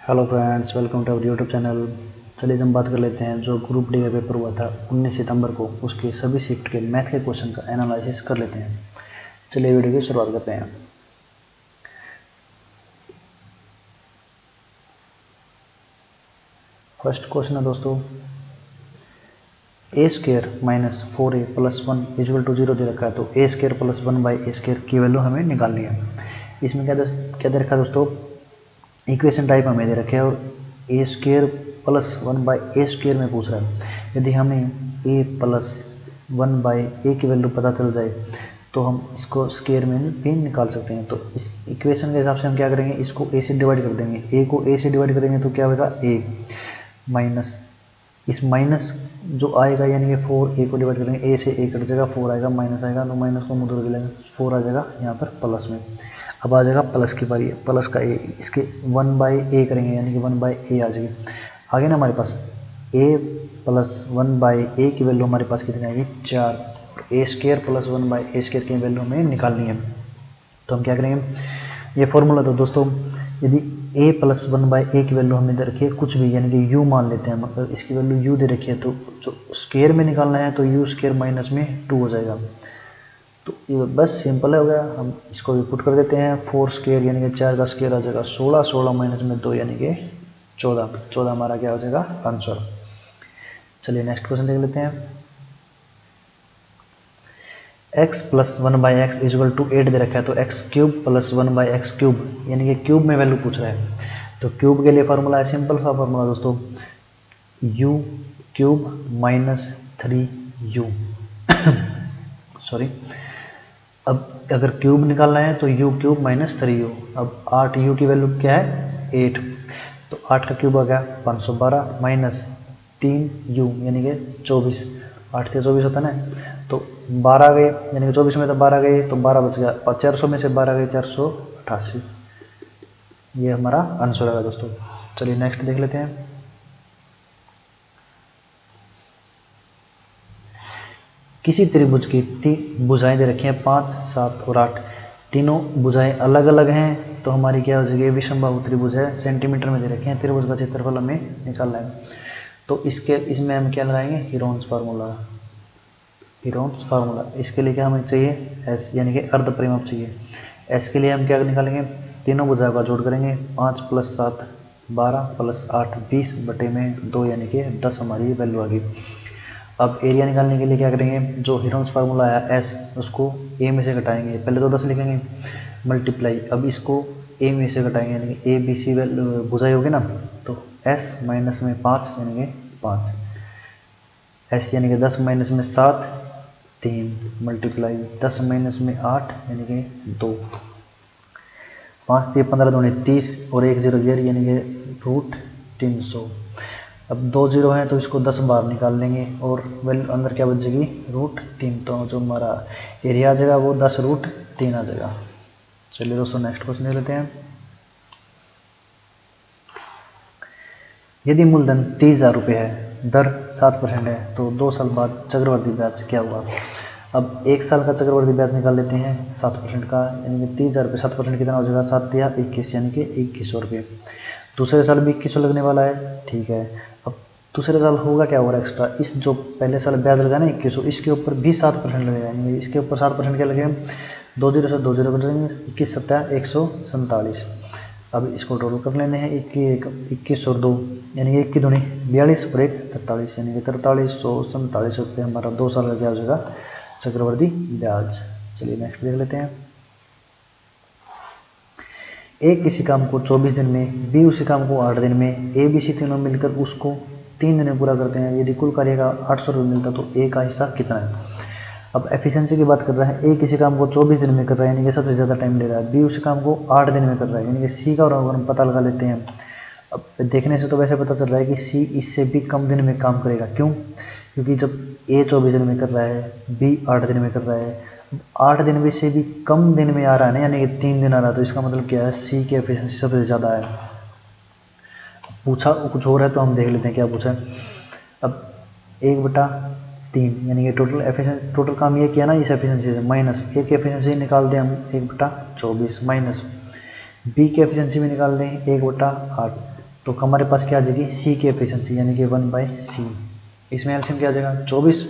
Hello friends, welcome to our YouTube channel. चलिए हम बात कर लेते हैं जो ग्रुप डी का पेपर हुआ था 19 सितंबर को, उसके सभी शिफ्ट के मैथ के क्वेश्चन का एनालिसिस कर लेते हैं। चलिए वीडियो की शुरुआत करते हैं। फर्स्ट क्वेश्चन है दोस्तों, a square minus 4a plus 1 equal to 0 दे रखा है। तो a square plus 1 by a square की वैल्यू हमें निकालनी है। इसमें क्या दे रखा है दोस्तों, इक्वेशन टाइप हमें दे रखे हैं और a square plus 1 by a square में पूछ रहा है। यदि हमें ए प्लस 1 बाई ए की वैल्यू पता चल जाए तो हम इसको स्क्वायर में भी निकाल सकते हैं। तो इस इक्वेशन के हिसाब से हम क्या करेंगे, इसको ए से डिवाइड कर देंगे। ए को ए से डिवाइड करेंगे तो क्या होगा, ए माइनस इस माइनस जो आएगा यानी कि 4 ए को डिवाइड करेंगे, ए से ए कट जाएगा, 4 आएगा, माइनस आएगा तो माइनस को मुँह धो लेंगे, 4 आ जाएगा यहाँ पर प्लस में। अब आ जाएगा प्लस की बारी है, प्लस का ए, इसके 1 बाई ए करेंगे यानी कि 1 बाई ए आ जाएगी। आगे ना हमारे पास ए प्लस 1 बाई ए की वैल्यू हमारे पास कितनी आएगी, 4। A square plus 1 by a square की वैल्यू हमें निकालनी है। तो हम क्या करेंगे, ये फॉर्मूला तो दोस्तों, यदि a प्लस 1 बाई ए की वैल्यू हमें दे रखी है कुछ भी यानी कि u मान लेते हैं हम, अगर इसकी वैल्यू u दे रखी है तो जो स्क्वायर में निकालना है तो u स्क्वायर माइनस में 2 हो जाएगा। तो ये बस सिंपल है, हो गया। हम इसको भी पुट कर देते हैं, 4 स्क्वायर यानी कि 4 का स्क्वायर आ जाएगा 16, 16 माइनस में 2 यानी कि 14, 14 हमारा क्या हो जाएगा आंसर। चलिए नेक्स्ट क्वेश्चन देख लेते हैं। x plus 1 by x equal to 8 दे रखा है। तो x cube plus 1 by x cube यानी कि क्यूब में वैल्यू पूछ रहा है। तो क्यूब के लिए फार्मूला है, सिंपल सा फार्मूला दोस्तों, u cube minus 3u sorry. अब अगर क्यूब निकालना है तो u क्यूब माइनस 3u। अब 8u की वैल्यू क्या है, 8। तो 8 का क्यूब आ गया 512 माइनस 3u यानी कि 24। 8 से 24 होता है ना, तो 12 गए यानी कि 24 में तो 12 गए तो 12 बच गया, और 400 में से 12 गए 488। ये हमारा आंसर है दोस्तों। चलिए नेक्स्ट देख लेते हैं। किसी त्रिभुज की 3 भुजाएं दे रखी हैं, 5, 7 और 8। तीनों भुजाएं अलग अलग हैं तो हमारी क्या हो जाएगी, विषमबाहु त्रिभुज है, सेंटीमीटर में दे रखे हैं। त्रिभुज का क्षेत्रफल हमें निकालना है। तो इसमें हम क्या लगाएंगे, हीरोन्स फार्मूला। हीरोन्स फार्मूला इसके लिए क्या हमें चाहिए, एस यानी कि अर्ध परिमाप चाहिए। एस के लिए हम क्या निकालेंगे, तीनों भुजाओं का जोड़ करेंगे, 5 प्लस 7 12 प्लस 8 20 बटे में 2 यानी कि 10 हमारी वैल्यू आ गई। अब एरिया निकालने के लिए क्या करेंगे, जो हीरोन्स फार्मूला है एस, उसको ए में से घटाएंगे, पहले तो 10 लिखेंगे मल्टीप्लाई, अब इसको ए में से घटाएंगे यानी कि ए बी सी भुजाई होगी ना, तो एस माइनस में 5 यानी कि 5, एस यानी कि 10 माइनस में 7 3 मल्टीप्लाई 10 माइनस में 8 यानी कि 2, 5 3 15 दूनी 30 और 1 0 0 यानी कि रूट 300। अब 2 0 हैं तो इसको 10 बार निकाल लेंगे और वैल्यू अंदर क्या बच जाएगी, रूट 3। तो जो हमारा एरिया आ जाएगा वो 10 रूट 3 आ जाएगा। चलिए दोस्तों नेक्स्ट क्वेश्चन देख लेते हैं। यदि मूलधन 30,000 रुपये है, दर 7% है, तो 2 साल बाद चक्रवर्ती ब्याज क्या हुआ। अब 1 साल का चक्रवर्ती ब्याज निकाल लेते हैं 7% का, यानी कि 30,000 रुपये 7% कितना हो जाएगा, 7 या 21 यानी कि 2100 रुपये। दूसरे साल भी 2100 लगने वाला है, ठीक है। अब दूसरे साल होगा क्या और एक्स्ट्रा, इस जो पहले साल ब्याज लगा ना 2100, इसके ऊपर भी 7% लगेगा, यानी इसके ऊपर 7% क्या लगेगा, 2 0 से 2 0 कट जाएंगे, 21 7 147। अब इसको टोटल कर लेने हैं, 21 और 2 यानी कि 1 की दूनी 42 और 1 43 यानी कि 4347 रुपये हमारा 2 साल का क्या हो जाएगा, चक्रवर्ती ब्याज। चलिए नेक्स्ट देख लेते हैं। ए किसी काम को 24 दिन में, बी उसी काम को 8 दिन में, ए बी सी तीनों मिलकर उसको 3 दिन में पूरा करते हैं। यदि कुल कार्य का 800 रुपये मिलता तो ए का हिस्सा कितना है। अब एफिशिएंसी की बात कर रहा है, ए किसी काम को 24 दिन में कर रहा है यानी कि सबसे ज़्यादा टाइम ले रहा है, बी उसी काम को 8 दिन में कर रहा है यानी कि सी का और हम पता लगा लेते हैं। अब देखने से तो वैसे पता चल रहा है कि सी इससे भी कम दिन में काम करेगा, क्यों, क्योंकि जब ए 24 दिन में कर रहा है, बी 8 दिन में कर रहा है, 8 दिन में से भी कम दिन में आ रहा है ना, यानी कि 3 दिन आ रहा है, तो इसका मतलब क्या है, सी की एफिशिएंसी सबसे ज़्यादा है। पूछा कुछ और है तो हम देख लेते हैं क्या पूछा है। अब 1/3 यानी कि टोटल काम ये किया ना इस एफिशिएंसी से, माइनस ए की एफिशिएंसी निकाल दें हम 1/24 माइनस बी की एफिशिएंसी में निकाल दें 1/8 तो हमारे पास क्या आ जाएगी सी की एफिशिएंसी यानी कि 1/c। इसमें एलसीएम क्या आ जाएगा 24,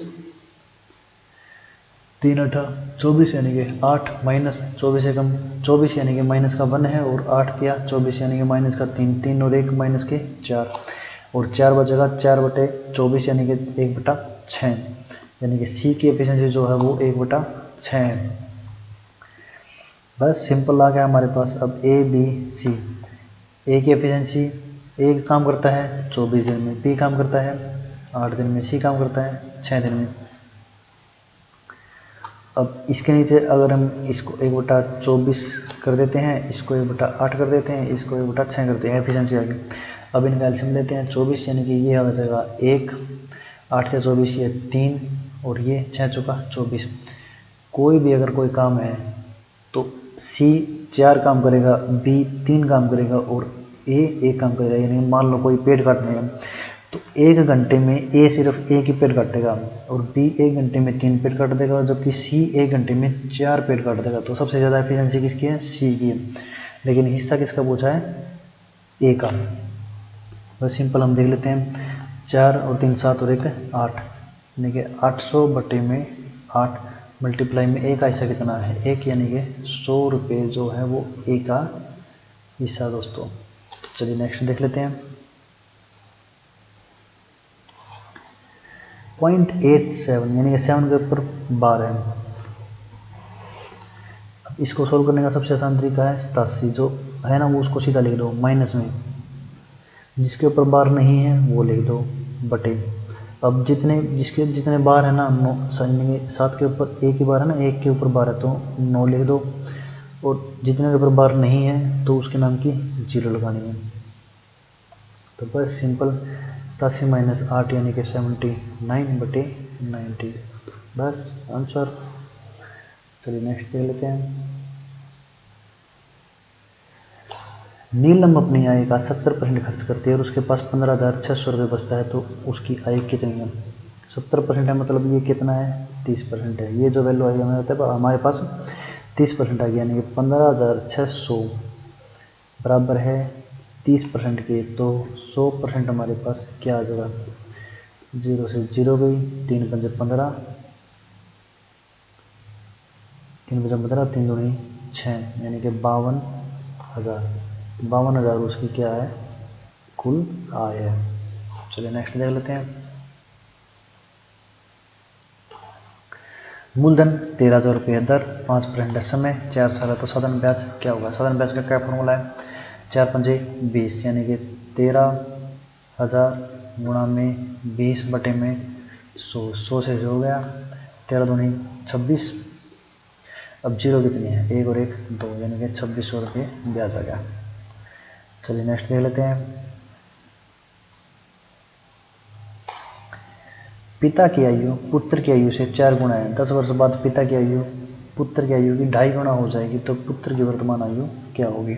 3 8 24 यानी कि 8 माइनस 24 एकम 24 यानी कि माइनस का 1 है और 8 किया 24 यानी कि माइनस का 3, 3 और 1 माइनस के 4 और 4 बचेगा 4/24 यानी कि 1/6 यानी कि सी की एफिशिएंसी जो है वो 1/6 है। बस सिंपल आ गया हमारे पास। अब ए बी सी, ए की एफिशिएंसी ए काम करता है 24 दिन में, बी काम करता है 8 दिन में, सी काम करता है 6 दिन में। अब इसके नीचे अगर हम इसको 1/24 कर देते हैं, इसको 1/8 कर देते हैं, इसको 1/6 करते हैं, एफिशिएंसी आ गई। अब इनका एलसीएम लेते हैं 24 यानी कि ये आ जाएगा 1, 8 के 24 ये 3 और ये 6 चौका 24। कोई भी अगर कोई काम है तो सी 4 काम करेगा, बी 3 काम करेगा और ए 1 काम करेगा। यानी मान लो कोई पेड़ काटने है तो 1 घंटे में ए सिर्फ 1 ही पेड़ काटेगा और बी 1 घंटे में 3 पेड़ काट देगा, जबकि सी 1 घंटे में 4 पेड़ काट देगा। तो सबसे ज़्यादा एफिशिएंसी किसकी है सी की है, लेकिन हिस्सा किसका पूछा है ए का। बस सिंपल हम देख लेते हैं 4 और 3 7 और 1 8 यानी कि 800 बटे में 8 मल्टीप्लाई में ए का हिस्सा कितना है 1 यानी कि 100 रुपये जो है वो ए का हिस्सा दोस्तों। चलिए नेक्स्ट देख लेते हैं 0.87 यानी कि 7 के ऊपर 12 है। अब इसको सोल्व करने का सबसे आसान तरीका है 87 जो है ना वो उसको सीधा लिख दो माइनस में, जिसके ऊपर बार नहीं है वो लिख दो बटे। अब जितने बार है ना 7 के ऊपर एक ही बार है ना, 1 के ऊपर बार है तो 9 लिख दो और जितने के ऊपर बार नहीं है तो उसके नाम की 0 लगानी है। तो बस सिंपल 87 माइनस 8 यानी कि 79 बटे 90 बस आंसर। चलिए नेक्स्ट देख लेते हैं। नीलम अपनी आय का 70% खर्च करती है और उसके पास 15,600 रुपये बचता है तो उसकी आय कितनी है। 70% है मतलब ये कितना है 30% है। ये जो वैल्यू आई हमारे पास 30% आ गया यानी कि 15,600 बराबर है 30% के। तो 100% हमारे पास क्या आ जाएगा 0 से 0 गई, 3 पंजे 15, 3 पंजे 15, 3 दूनी 6 यानी कि 52,000। 52,000 उसकी क्या है कुल आय है। चलिए नेक्स्ट देख लेते हैं। मूलधन 13,000 रुपये, दर 5% है, समय 4 साल है। तो साधारण ब्याज क्या होगा, साधारण ब्याज का क्या फॉर्मूला है 4 पंजे 20 यानी कि 13,000 गुणा में 20 बटे में 100, 100 से हो गया 13 दूनी 26। अब जीरो कितनी है 1 और 1 2 यानी कि 2600 रुपये ब्याज आ गया। चलिए नेक्स्ट देख लेते हैं। पिता की आयु पुत्र की आयु से 4 गुना है। 10 वर्ष बाद पिता की आयु पुत्र की आयु की 2.5 गुना हो जाएगी तो पुत्र की वर्तमान आयु क्या होगी।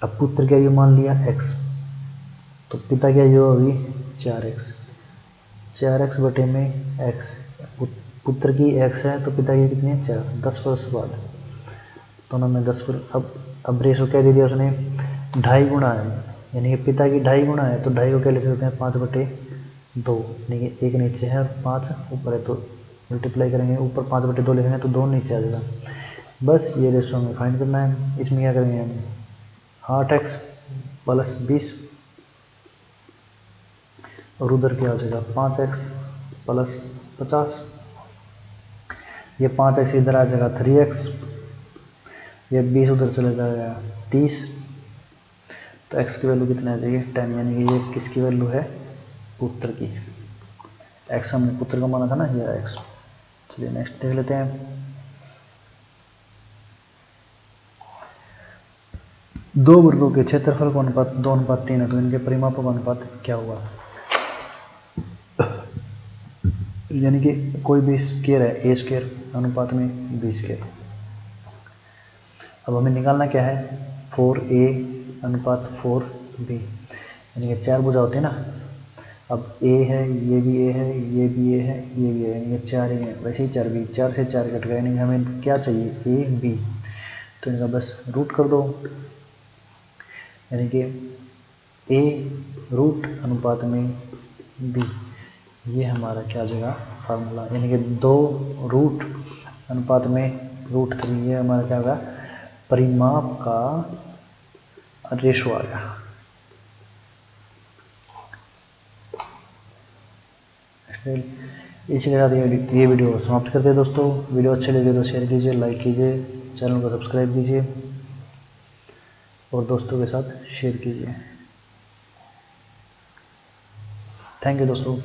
अब पुत्र की आयु मान लिया x तो पिता की आयु होगी 4x, 4x बटे में x। पुत्र की x है तो पिता की कितनी है 4। 10 वर्ष बाद दोनों में 10 वर्ष। अब रेशो क्या दे दिया उसने 2.5 गुना है यानी कि पिता की 2.5 गुना है तो 2.5 को क्या लिख सकते हैं 5/2 यानी कि 1 नीचे है और 5 ऊपर है तो मल्टीप्लाई करेंगे, ऊपर 5/2 लिखेंगे तो 2 नीचे आ जाएगा। बस ये रेशो हमें फाइंड करना है। इसमें क्या करेंगे हम 8x प्लस 20 और उधर क्या आ जाएगा 5x प्लस 50। ये 5x इधर आ जाएगा 3x, ये 20 उधर चले जाएगा 30 तो x की वैल्यू कितनी आ जाएगी 10 यानी कि ये किसकी वैल्यू है पुत्र की। x हमने पुत्र का माना था ना ये x। चलिए नेक्स्ट देख लेते हैं। दो वर्गों के क्षेत्रफल का अनुपात 2:3 है तो इनके परिमापों का अनुपात क्या होगा। यानी कि कोई भी स्क्वायर है ए स्क्वायर अनुपात में बी स्क्वायर। अब हमें निकालना क्या है 4a अनुपात 4b यानी कि 4 भुजा होती है ना। अब a है ये भी a है ये भी a है ये भी a है, ये 4 a है वैसे ही 4b, 4 से 4 कट गए यानी कि हमें क्या चाहिए a b तो इनका बस रूट कर दो। यानी कि ए रूट अनुपात में बी, ये हमारा क्या आ जाएगा फार्मूला, यानी कि 2 रूट अनुपात में √3, ये हमारा क्या होगा परिमाप का रेशो आ गया। इसी के साथ ये वीडियो समाप्त करते हैं दोस्तों। वीडियो अच्छे लगे तो शेयर कीजिए, लाइक कीजिए, चैनल को सब्सक्राइब कीजिए और दोस्तों के साथ शेयर कीजिए। थैंक यू दोस्तों।